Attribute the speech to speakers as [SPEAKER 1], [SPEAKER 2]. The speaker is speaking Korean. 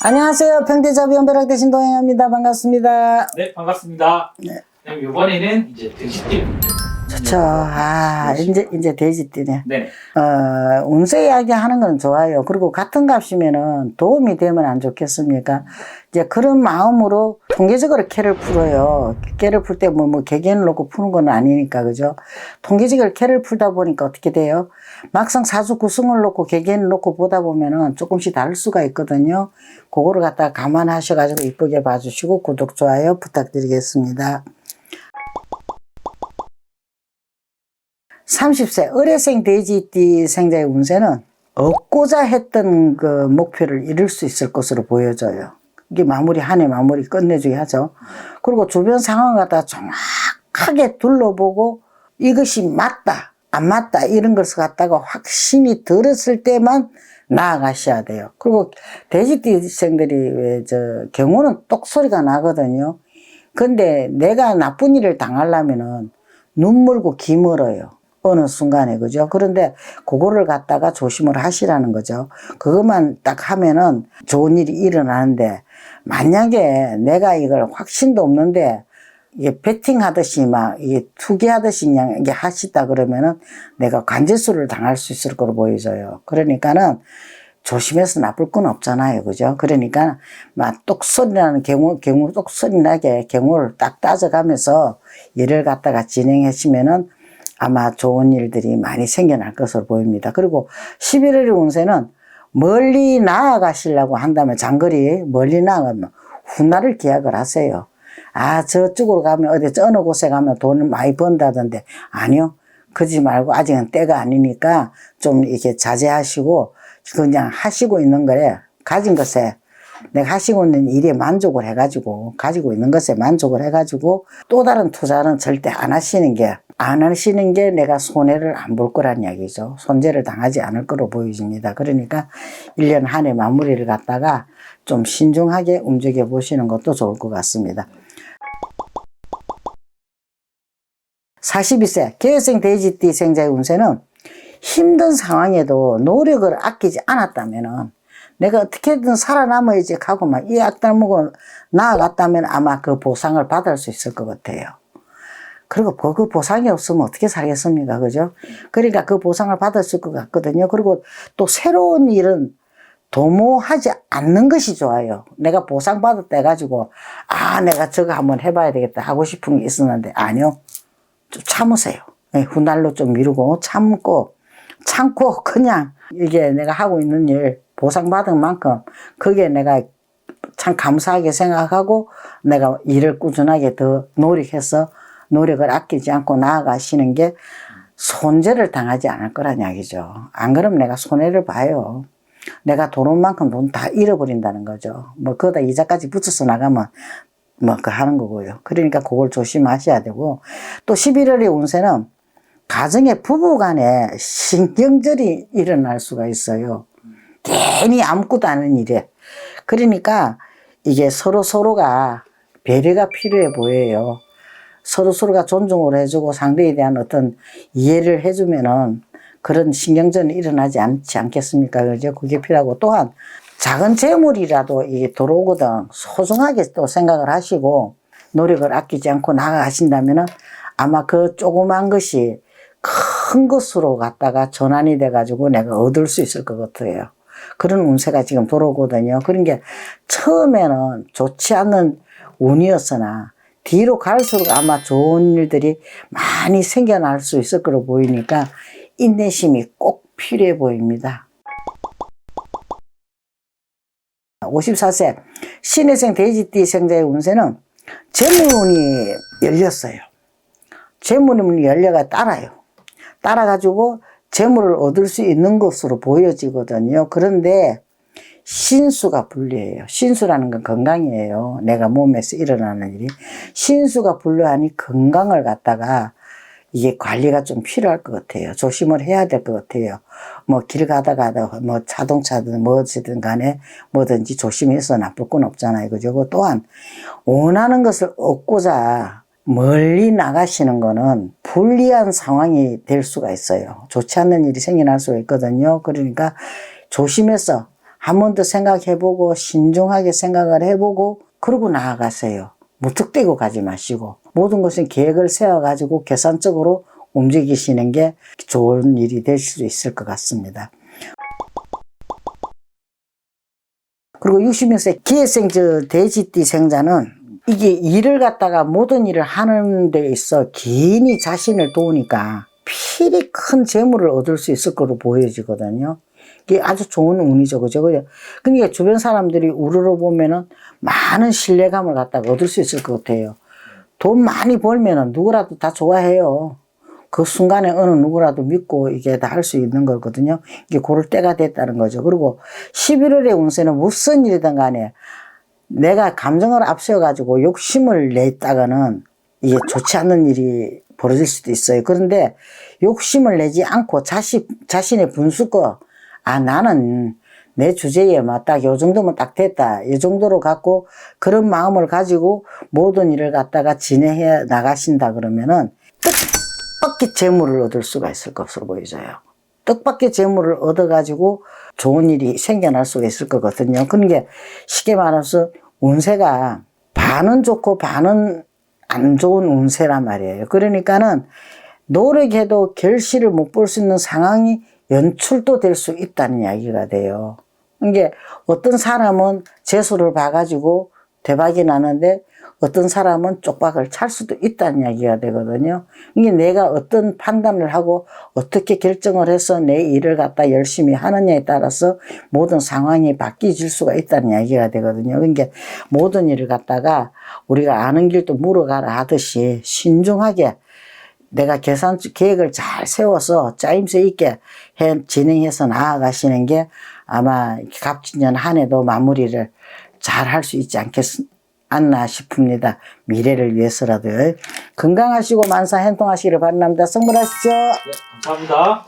[SPEAKER 1] 안녕하세요. 평대잡이 연배락 대신 동행합니다. 반갑습니다.
[SPEAKER 2] 네, 반갑습니다.
[SPEAKER 1] 네.
[SPEAKER 2] 그럼 이번에는 이제 돼지띠.
[SPEAKER 1] 좋죠. 이제 돼지띠네.
[SPEAKER 2] 네.
[SPEAKER 1] 운세 이야기 하는 건 좋아요. 그리고 같은 값이면은 도움이 되면 안 좋겠습니까? 이제 그런 마음으로 통계적으로 캐를 풀어요. 캐를 풀 때 뭐 개개인을 놓고 푸는 건 아니니까, 그죠? 통계적으로 캐를 풀다 보니까 어떻게 돼요? 막상 사주 구성을 놓고 개개인을 놓고 보다 보면은 조금씩 다를 수가 있거든요. 그거를 갖다가 감안하셔가지고 이쁘게 봐주시고 구독, 좋아요 부탁드리겠습니다. 30세 의뢰생 돼지띠 생자의 운세는 얻고자 했던 그 목표를 이룰 수 있을 것으로 보여져요. 이게 한 해 마무리 끝내주게 하죠. 그리고 주변 상황을 갖다가 정확하게 둘러보고 이것이 맞다, 안 맞다 이런 것을 갖다가 확신이 들었을 때만 나아가셔야 돼요. 그리고 돼지띠생들이 경우는 똑소리가 나거든요. 근데 내가 나쁜 일을 당하려면은 눈 멀고 귀 멀어요. 어느 순간에, 그죠? 그런데 그거를 갖다가 조심을 하시라는 거죠. 그것만 딱 하면은 좋은 일이 일어나는데, 만약에 내가 이걸 확신도 없는데, 이게 베팅하듯이 이게 투기하듯이 그냥 이게 하시다 그러면은 내가 관제수를 당할 수 있을 거로 보여져요. 그러니까는 조심해서 나쁠 건 없잖아요. 그죠? 그러니까 똑소리 나는 똑소리 나게 경우를 딱 따져가면서 일을 갖다가 진행하시면은 아마 좋은 일들이 많이 생겨날 것으로 보입니다. 그리고 11월의 운세는 멀리 나아가시려고 한다면 장거리 멀리 나아가면 훗날을 기약을 하세요. 저쪽으로 가면 어느 곳에 가면 돈을 많이 번다던데 아니요. 그러지 말고 아직은 때가 아니니까 좀 이렇게 자제하시고 그냥 하시고 있는 거래 가진 것에 내가 하시고 있는 일에 만족을 해가지고 가지고 있는 것에 만족을 해가지고 또 다른 투자는 절대 안 하시는 게 내가 손해를 안 볼 거란 이야기죠. 손재를 당하지 않을 거로 보여집니다. 그러니까 1년 한 해 마무리를 갖다가 좀 신중하게 움직여 보시는 것도 좋을 것 같습니다. 42세 계획생 돼지띠 생자의 운세는 힘든 상황에도 노력을 아끼지 않았다면은 내가 어떻게든 살아남아야지 하고 이 악달먹고 나아갔다면 아마 그 보상을 받을 수 있을 것 같아요. 그리고 그 보상이 없으면 어떻게 살겠습니까? 그죠? 그러니까 그 보상을 받을 수 있을 것 같거든요. 그리고 또 새로운 일은 도모하지 않는 것이 좋아요. 내가 보상받았다 해가지고, 내가 저거 한번 해봐야 되겠다 하고 싶은 게 있었는데, 아니요. 좀 참으세요. 훗날로 좀 미루고, 참고 그냥 이게 내가 하고 있는 일 보상받은 만큼, 그게 내가 참 감사하게 생각하고, 내가 일을 꾸준하게 더 노력을 아끼지 않고 나아가시는 게 손재를 당하지 않을 거란 이야기죠. 안 그러면 내가 손해를 봐요. 내가 돈 만큼 돈 다 잃어버린다는 거죠. 그거다 이자까지 붙여서 나가면 하는 거고요. 그러니까 그걸 조심하셔야 되고, 또 11월의 운세는 가정의 부부 간에 신경절이 일어날 수가 있어요. 괜히 아무것도 않은 일에. 그러니까 이게 서로가 배려가 필요해 보여요. 서로가 존중을 해주고 상대에 대한 어떤 이해를 해주면은 그런 신경전이 일어나지 않지 않겠습니까? 그죠? 그게 필요하고, 또한 작은 재물이라도 이게 들어오거든 소중하게 또 생각을 하시고 노력을 아끼지 않고 나아가신다면은 아마 그 조그만 것이 큰 것으로 갖다가 전환이 돼가지고 내가 얻을 수 있을 것 같아요. 그런 운세가 지금 들어오거든요. 그런 게 처음에는 좋지 않는 운이었으나 뒤로 갈수록 아마 좋은 일들이 많이 생겨날 수 있을 거로 보이니까 인내심이 꼭 필요해 보입니다. 54세 신해생 돼지띠 생자의 운세는 재물운이 열렸어요. 재물운이 열려가 따라가지고 재물을 얻을 수 있는 것으로 보여지거든요. 그런데 신수가 불리해요. 신수라는 건 건강이에요. 내가 몸에서 일어나는 일이. 신수가 불리하니 건강을 갖다가 이게 관리가 좀 필요할 것 같아요. 조심을 해야 될 것 같아요. 길 가다가 자동차든 뭐든 간에 뭐든지 조심해서 나쁠 건 없잖아요. 그죠? 또한 원하는 것을 얻고자 멀리 나가시는 거는 불리한 상황이 될 수가 있어요. 좋지 않는 일이 생겨날 수가 있거든요. 그러니까 조심해서 한 번 더 생각해보고 신중하게 생각을 해보고 그러고 나아가세요. 무턱대고 가지 마시고 모든 것은 계획을 세워가지고 계산적으로 움직이시는 게 좋은 일이 될 수 있을 것 같습니다. 그리고 60년세 기회생 돼지띠 생자는 이게 일을 갖다가 모든 일을 하는 데 있어 기인이 자신을 도우니까 필히 큰 재물을 얻을 수 있을 거로 보여지거든요. 이게 아주 좋은 운이죠. 그죠? 그러니까 주변 사람들이 우러러 보면은 많은 신뢰감을 갖다가 얻을 수 있을 것 같아요. 돈 많이 벌면은 누구라도 다 좋아해요. 그 순간에 어느 누구라도 믿고 이게 다 할 수 있는 거거든요. 이게 고를 때가 됐다는 거죠. 그리고 11월의 운세는 무슨 일이든 간에 내가 감정을 앞세워가지고 욕심을 냈다가는 이게 좋지 않은 일이 벌어질 수도 있어요. 그런데 욕심을 내지 않고 자신의 분수껏, 나는 내 주제에 딱 요 정도면 딱 됐다. 이 정도로 갖고 그런 마음을 가지고 모든 일을 갖다가 진행해 나가신다 그러면은 뜻밖의 재물을 얻을 수가 있을 것으로 보여져요. 뜻밖의 재물을 얻어가지고 좋은 일이 생겨날 수가 있을 거거든요. 그러니까 쉽게 말해서 운세가 반은 좋고 반은 안 좋은 운세란 말이에요. 그러니까는 노력해도 결실을 못 볼 수 있는 상황이 연출도 될 수 있다는 이야기가 돼요. 이게 어떤 사람은 재수를 봐가지고 대박이 나는데 어떤 사람은 쪽박을 찰 수도 있다는 이야기가 되거든요. 이게 내가 어떤 판단을 하고 어떻게 결정을 해서 내 일을 갖다 열심히 하느냐에 따라서 모든 상황이 바뀌어질 수가 있다는 이야기가 되거든요. 그러니까 모든 일을 갖다가 우리가 아는 길도 물어가라 하듯이 신중하게 내가 계획을 잘 세워서 짜임새 있게 진행해서 나아가시는 게 아마 갑진년 한 해도 마무리를 잘 할 수 있지 않나 싶습니다. 미래를 위해서라도 건강하시고 만사 행통하시기를 바랍니다. 성불하시죠.
[SPEAKER 2] 네, 감사합니다.